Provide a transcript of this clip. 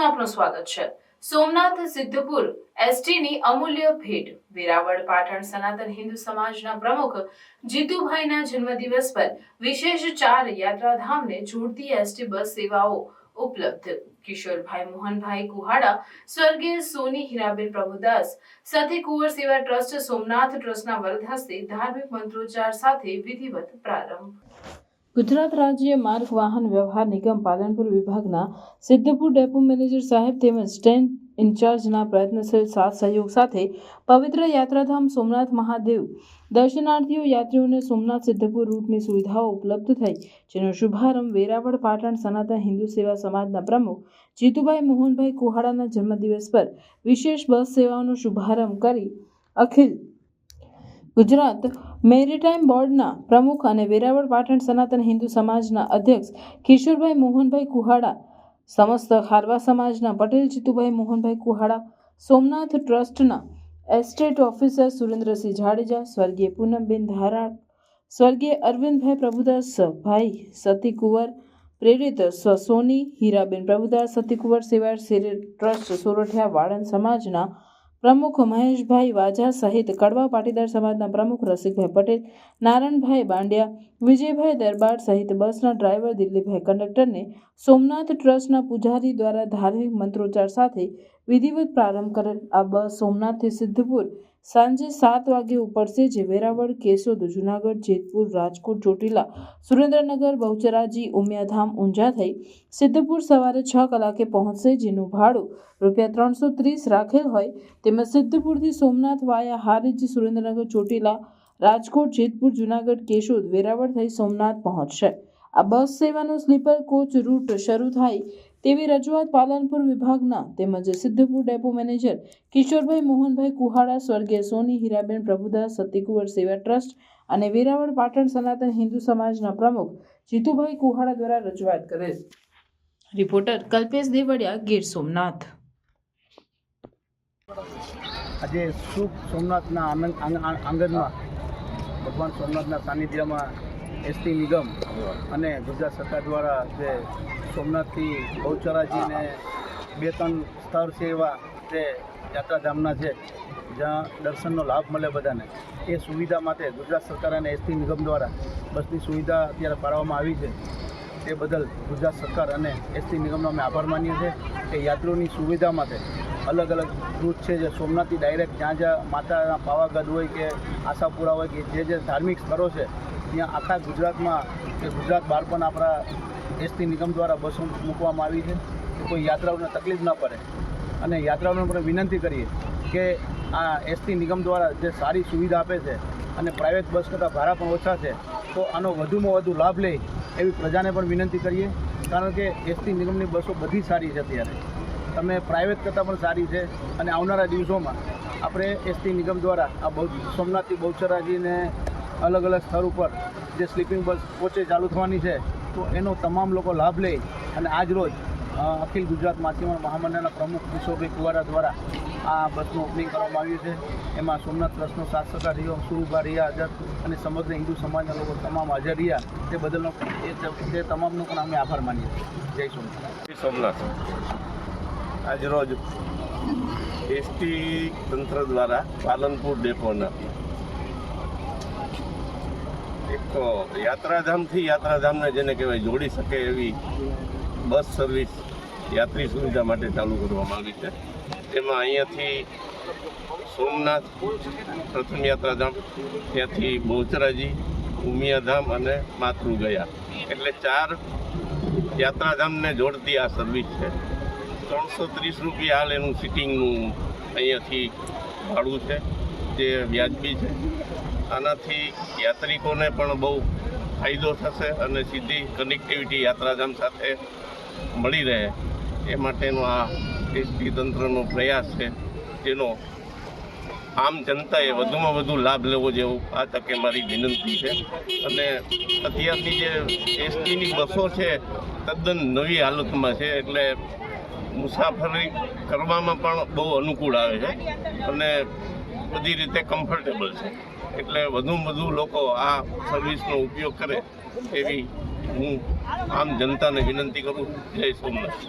ન્યૂઝમાં આપનું સ્વાગત છે। સોમનાથ સિદ્ધપુર એસટીની અમૂલ્ય ભેટ। વેરાવળ પાટણ સનાતન હિન્દુ સમાજના પ્રમુખ જીતુભાઈના જન્મદિવસ પર વિશેષ 4 યાત્રાધામને જોડતી એસટી બસ સેવાઓ ઉપલબ્ધ। કિશોરભાઈ મોહનભાઈ કુહાડા, સ્વર્ગીય સોની હીરાબેન પ્રભુદાસ સતી કુંવર સેવા ટ્રસ્ટ સોમનાથ ટ્રસ્ટના વરદ હસ્તે ધાર્મિક મંત્રોચ્ચાર સાથે વિધિવત પ્રારંભ। ગુજરાત રાજ્ય માર્ગ વાહન વ્યવહાર નિગમ પાલનપુર વિભાગના સિદ્ધપુર ડેપો મેનેજર સાહેબ તેમજ સ્ટેન્ડ ઇન્ચાર્જના પ્રયત્નશીલ સાથ સહયોગ સાથે પવિત્ર યાત્રાધામ સોમનાથ મહાદેવ દર્શનાર્થીઓ યાત્રીઓને સોમનાથ સિદ્ધપુર રૂટની સુવિધાઓ ઉપલબ્ધ થઈ, જેનો શુભારંભ વેરાવળ પાટણ સનાતન હિન્દુ સેવા સમાજના પ્રમુખ જીતુભાઈ મોહનભાઈ કુહાડાના જન્મદિવસ પર વિશેષ બસ સેવાઓનો શુભારંભ કરી અખિલ ગુજરાત મેરીટાઈમ બોર્ડના પ્રમુખ અને વેરાવળ પાટણ સનાતન હિન્દુ સમાજના અધ્યક્ષ કિશોરભાઈ મોહનભાઈ કુહાડા, સમસ્ત ખારવા સમાજના પટેલ જીતુભાઈ મોહનભાઈ કુહાડા, સોમનાથ ટ્રસ્ટના એસ્ટેટ ઓફિસર સુરેન્દ્રસિંહ જાડેજા, સ્વર્ગીય પૂનમબેન ધારાળ, સ્વર્ગીય અરવિંદભાઈ પ્રભુદાસ ભાઈ સતી કુંવર પ્રેરિત સોની હીરાબેન પ્રભુદાસ સતી કુંવર સેવા ટ્રસ્ટ સોરઠિયા વાળંદ સમાજના પ્રમુખ મહેશભાઈ વાજા સહિત કડવા પાટીદાર સમાજના પ્રમુખ રસિકભાઈ પટેલ, નારણભાઈ બાંડિયા, વિજયભાઈ દરબાર સહિત બસના ડ્રાઈવર દિલ્હીભાઈ કંડક્ટરને સોમનાથ ટ્રસ્ટના પૂજારી દ્વારા ધાર્મિક મંત્રોચ્ચાર સાથે વિધિવત પ્રારંભ કરેલ। આ બસ સોમનાથથી સિદ્ધપુર સાંજે 7 વાગે ઉપડશે, જે વેરાવળ, કેશોદ, જુનાગઢ, જેતપુર, રાજકોટ, ચોટીલા, સુરેન્દ્રનગર, બહુચરાજી, ઉમિયાધામ, ઊંઝા થઈ સિદ્ધપુર સવારે 6 કલાકે પહોંચશે, જેનું ભાડું ₹330 રાખેલ હોય। તેમજ સિદ્ધપુરથી સોમનાથ વાયા હારીજ, સુરેન્દ્રનગર, ચોટીલા, રાજકોટ, જેતપુર, જુનાગઢ, કેશોદ, વેરાવળ થઈ સોમનાથ પહોંચશે। આ બસ સેવાનો સ્લીપર કોચ રૂટ શરૂ થાય તેવી રજૂઆત પાલનપુર વિભાગના તેમજ સિદ્ધપુર ડેપો મેનેજર કિશોરભાઈ મોહનભાઈ કુહાડા, સ્વર્ગીય સોની હીરાબેન પ્રભુદાસ સતી કુંવર સેવા ટ્રસ્ટ અને વેરાવળ પાટણ સનાતન હિન્દુ સમાજના પ્રમુખ જીતુભાઈ કુહાડા દ્વારા રજૂઆત કરેલ। રિપોર્ટર કલ્પેશ દેવડિયા, ગીર સોમનાથ। આજે શુભ સોમનાથના આંગણમાં ભગવાન સોમનાથના સાનિધ્યમાં એસટી નિગમ અને ગુજરાત સરકાર દ્વારા જે સોમનાથથી બહુચરાજીને 2-3 સ્થળ છે એવા જે યાત્રાધામના છે જ્યાં દર્શનનો લાભ મળે બધાને, એ સુવિધા માટે ગુજરાત સરકાર અને એસટી નિગમ દ્વારા બસની સુવિધા અત્યારે ફાળવવામાં આવી છે। તે બદલ ગુજરાત સરકાર અને એસટી નિગમનો અમે આભાર માનીએ છીએ કે યાત્રીઓની સુવિધા માટે અલગ અલગ રૂટ છે, જે સોમનાથથી ડાયરેક્ટ જ્યાં માતાના પાવાગઢ હોય કે આશાપુરા હોય કે જે ધાર્મિક સ્થળો છે ત્યાં આખા ગુજરાતમાં કે ગુજરાત બહાર પણ આપણા એસટી નિગમ દ્વારા બસો મૂકવામાં આવી છે કે કોઈ યાત્રાઓને તકલીફ ન પડે। અને યાત્રાઓને પણ વિનંતી કરીએ કે આ એસટી નિગમ દ્વારા જે સારી સુવિધા આપે છે અને પ્રાઇવેટ બસ કરતાં ભાડા પણ ઓછા છે, તો આનો વધુમાં વધુ લાભ લે એવી પ્રજાને પણ વિનંતી કરીએ, કારણ કે એસટી નિગમની બસો બધી સારી છે અત્યારે, તમે પ્રાઇવેટ કરતાં પણ સારી છે। અને આવનારા દિવસોમાં આપણે એસટી નિગમ દ્વારા આ સોમનાથથી બહુચરાજીને અલગ અલગ સ્થળ ઉપર જે સ્લીપિંગ બસ કોચે ચાલુ થવાની છે, તો એનો તમામ લોકો લાભ લે। અને આજ રોજ અખિલ ગુજરાત માછીમાર મહામંડળના પ્રમુખ કિશોરભાઈ કુવાડા દ્વારા આ બસનું ઓપનિંગ કરવામાં આવ્યું છે। એમાં સોમનાથ ટ્રસ્ટનો સાથ સહકાર રહ્યો, સુરુભા રહ્યા હાજર અને સમગ્ર હિન્દુ સમાજના લોકો તમામ હાજર રહ્યા, તે બદલનો તે તમામનો પણ અમે આભાર માનીએ છીએ। જય સોમનાથ। આજરોજ એસટી તંત્ર દ્વારા પાલનપુર ડેપોના એક યાત્રાધામથી યાત્રાધામને જેને કહેવાય જોડી શકે એવી બસ સર્વિસ યાત્રી સુવિધા માટે ચાલુ કરવામાં આવી છે। તેમાં અહીંયાથી સોમનાથ પ્રથમ યાત્રાધામ, ત્યાંથી બહુચરાજી, ઉમિયાધામ અને માતૃ ગયા, એટલે 4 યાત્રાધામને જોડતી આ સર્વિસ છે। ₹330 હાલ એનું સિટિંગનું અહીંયાથી ભાડું છે, જે વ્યાજબી છે। આનાથી યાત્રિકોને પણ બહુ ફાયદો થશે અને સીધી કનેક્ટિવિટી યાત્રાધામ સાથે મળી રહે, એ માટેનો આ એસટી તંત્રનો પ્રયાસ છે, જેનો આમ જનતાએ વધુમાં વધુ લાભ લેવો જેવું આ તકે મારી વિનંતી છે। અને અત્યારની જે એસટીની બસો છે તદ્દન નવી હાલતમાં છે, એટલે મુસાફરી કરવામાં પણ બહુ અનુકૂળ આવે છે અને બધી રીતે કમ્ફર્ટેબલ છે, એટલે વધુમાં વધુ લોકો આ સર્વિસનો ઉપયોગ કરે એવી હું આમ જનતાને વિનંતી કરું છું। જય સોમનાથ।